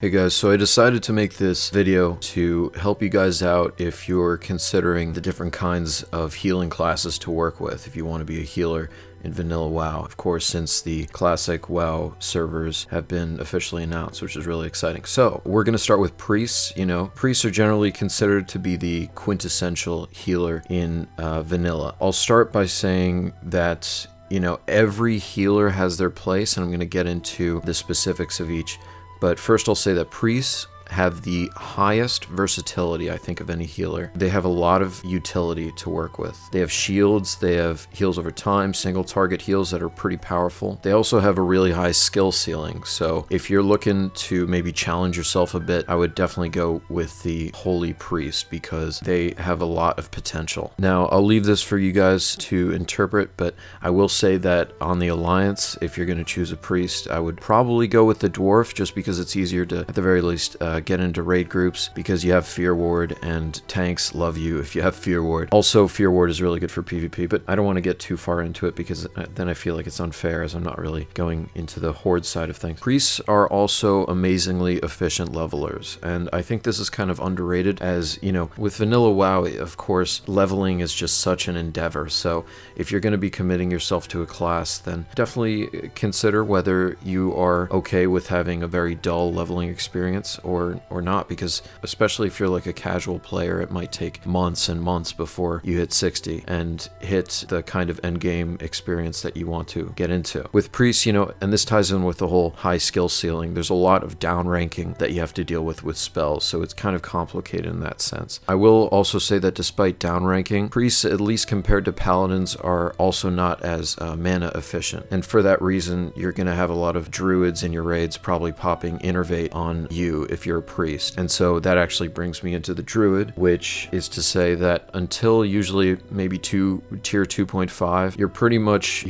Hey guys, so I decided to make this video to help you guys out if you're considering the different kinds of healing classes to work with if you want to be a healer in vanilla WoW. Of course, since the classic WoW servers have been officially announced, which is really exciting. So we're going to start with priests. Priests are generally considered to be the quintessential healer in vanilla. I'll start by saying that every healer has their place, and I'm going to get into the specifics of each. But first I'll say that priests have the highest versatility, I think, of any healer. They have a lot of utility to work with. They have shields, they have heals over time, single target heals that are pretty powerful. They also have a really high skill ceiling, so if you're looking to maybe challenge yourself a bit, I would definitely go with the Holy Priest because they have a lot of potential. Now, I'll leave this for you guys to interpret, but I will say that on the Alliance, if you're going to choose a priest, I would probably go with the Dwarf just because it's easier to, at the very least, get into raid groups because you have Fear Ward and tanks love you if you have Fear Ward. Also, Fear Ward is really good for PvP, but I don't want to get too far into it because then I feel like it's unfair as I'm not really going into the horde side of things. Priests are also amazingly efficient levelers, and I think this is kind of underrated as, with vanilla WoW, of course, leveling is just such an endeavor. So if you're going to be committing yourself to a class, then definitely consider whether you are okay with having a very dull leveling experience or not, because especially if you're like a casual player, it might take months and months before you hit 60 and hit the kind of end game experience that you want to get into. With priests, and this ties in with the whole high skill ceiling, there's a lot of downranking that you have to deal with spells, so it's kind of complicated in that sense. I will also say that despite downranking, priests, at least compared to paladins, are also not as mana efficient, and for that reason, you're going to have a lot of druids in your raids probably popping innervate on you if you're a priest. And so that actually brings me into the druid, which is to say that until usually maybe tier 2.5, you're pretty much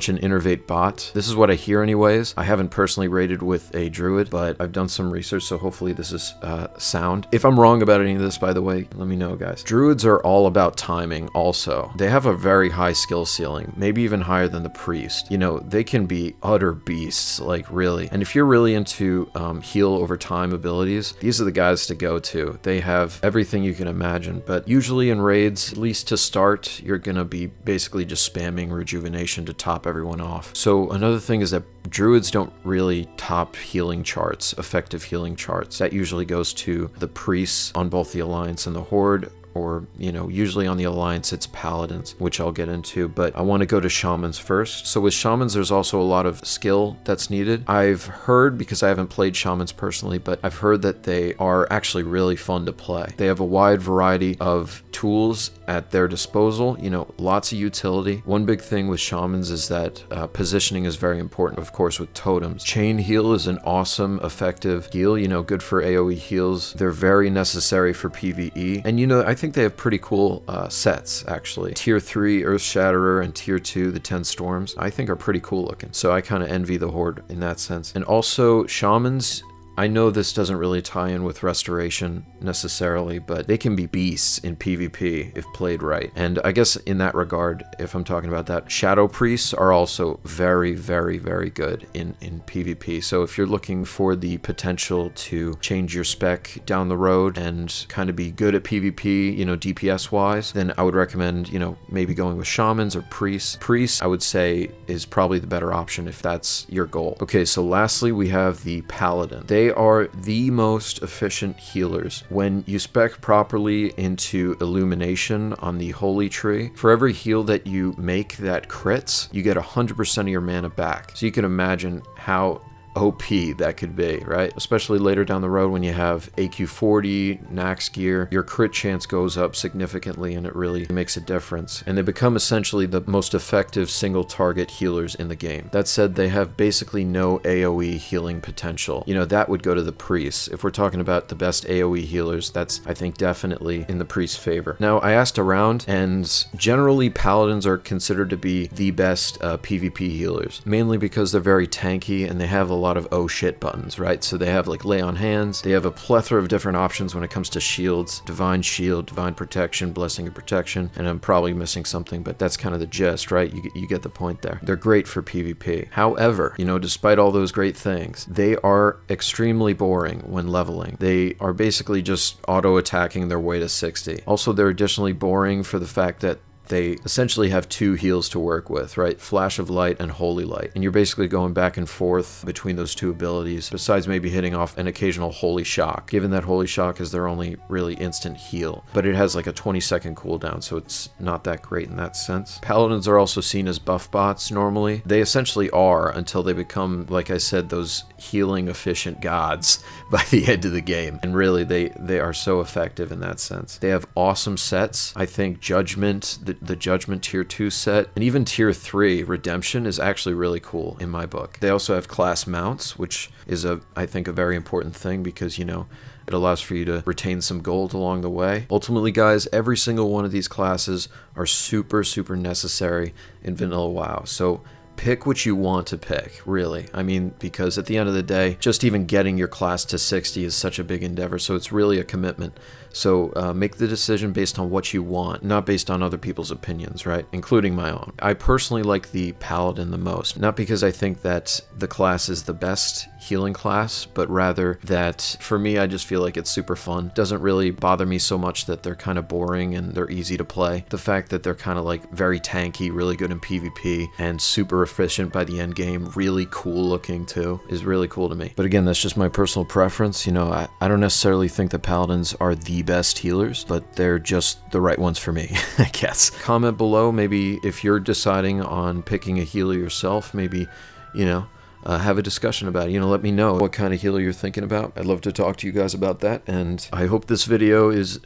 an innervate bot. This is what I hear anyways. I haven't personally raided with a druid, but I've done some research, so hopefully this is sound. If I'm wrong about any of this, by the way, let me know, guys. Druids are all about timing also. They have a very high skill ceiling, maybe even higher than the priest. They can be utter beasts, like really. And if you're really into heal over time abilities, these are the guys to go to. They have everything you can imagine, but usually in raids, at least to start, you're gonna be basically just spamming rejuvenation to top everyone off. So another thing is that druids don't really top healing charts, effective healing charts. That usually goes to the priests on both the Alliance and the Horde, or, usually on the Alliance, it's paladins, which I'll get into, but I want to go to shamans first. So with shamans, there's also a lot of skill that's needed. I've heard, because I haven't played shamans personally, but I've heard that they are actually really fun to play. They have a wide variety of tools at their disposal, lots of utility. One big thing with shamans is that positioning is very important, of course, with totems. Chain heal is an awesome, effective heal, good for AoE heals. They're very necessary for PvE, and I think they have pretty cool sets, actually. Tier 3 Earth Shatterer and Tier 2 the 10 Storms, I think are pretty cool looking. So I kind of envy the Horde in that sense. And also shamans, I know this doesn't really tie in with restoration necessarily, but they can be beasts in PvP if played right. And I guess in that regard, if I'm talking about that, shadow priests are also very, very, very good in PvP. So if you're looking for the potential to change your spec down the road and kind of be good at PvP, DPS wise, then I would recommend, maybe going with shamans or priests. Priests, I would say, is probably the better option if that's your goal. Okay, so lastly, we have the paladin. They are the most efficient healers. When you spec properly into illumination on the holy tree, for every heal that you make that crits, you get 100% of your mana back. So you can imagine how OP that could be, right? Especially later down the road when you have AQ40, Nax gear, your crit chance goes up significantly and it really makes a difference. And they become essentially the most effective single target healers in the game. That said, they have basically no AoE healing potential. That would go to the priests. If we're talking about the best AoE healers, that's, I think, definitely in the priest's favor. Now, I asked around, and generally paladins are considered to be the best PvP healers, mainly because they're very tanky and they have a lot of oh shit buttons, right? So they have like lay on hands, they have a plethora of different options when it comes to shields, divine shield, divine protection, blessing of protection, and I'm probably missing something, but that's kind of the gist, right? You get the point there. They're great for PvP. However, you know, despite all those great things, they are extremely boring when leveling. They are basically just auto-attacking their way to 60. Also, they're additionally boring for the fact that they essentially have two heals to work with, right? Flash of Light and Holy Light. And you're basically going back and forth between those two abilities, besides maybe hitting off an occasional Holy Shock, given that Holy Shock is their only really instant heal. But it has like a 20-second cooldown, so it's not that great in that sense. Paladins are also seen as buff bots normally. They essentially are until they become, like I said, those healing efficient gods by the end of the game. And really, they are so effective in that sense. They have awesome sets. I think Judgment, the Judgment Tier 2 set, and even Tier 3, Redemption, is actually really cool in my book. They also have class mounts, which is, I think, a very important thing because, you know, it allows for you to retain some gold along the way. Ultimately, guys, every single one of these classes are super, super necessary in Vanilla WoW. So pick what you want to pick, really. I mean, because at the end of the day, just even getting your class to 60 is such a big endeavor, so it's really a commitment. So make the decision based on what you want, not based on other people's opinions, right? Including my own. I personally like the Paladin the most, not because I think that the class is the best healing class, but rather that for me, I just feel like it's super fun. Doesn't really bother me so much that they're kind of boring and they're easy to play. The fact that they're kind of like very tanky, really good in PvP, and super efficient by the end game, really cool looking too, is really cool to me. But again, that's just my personal preference. You know, I don't necessarily think the Paladins are the best healers, but they're just the right ones for me, I guess. Comment below, maybe if you're deciding on picking a healer yourself, maybe, you know, have a discussion about it. You know, let me know what kind of healer you're thinking about. I'd love to talk to you guys about that, and I hope this video is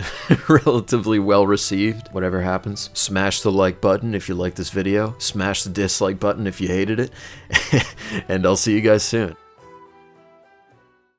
relatively well received. Whatever happens, smash the like button if you like this video, smash the dislike button if you hated it, and I'll see you guys soon.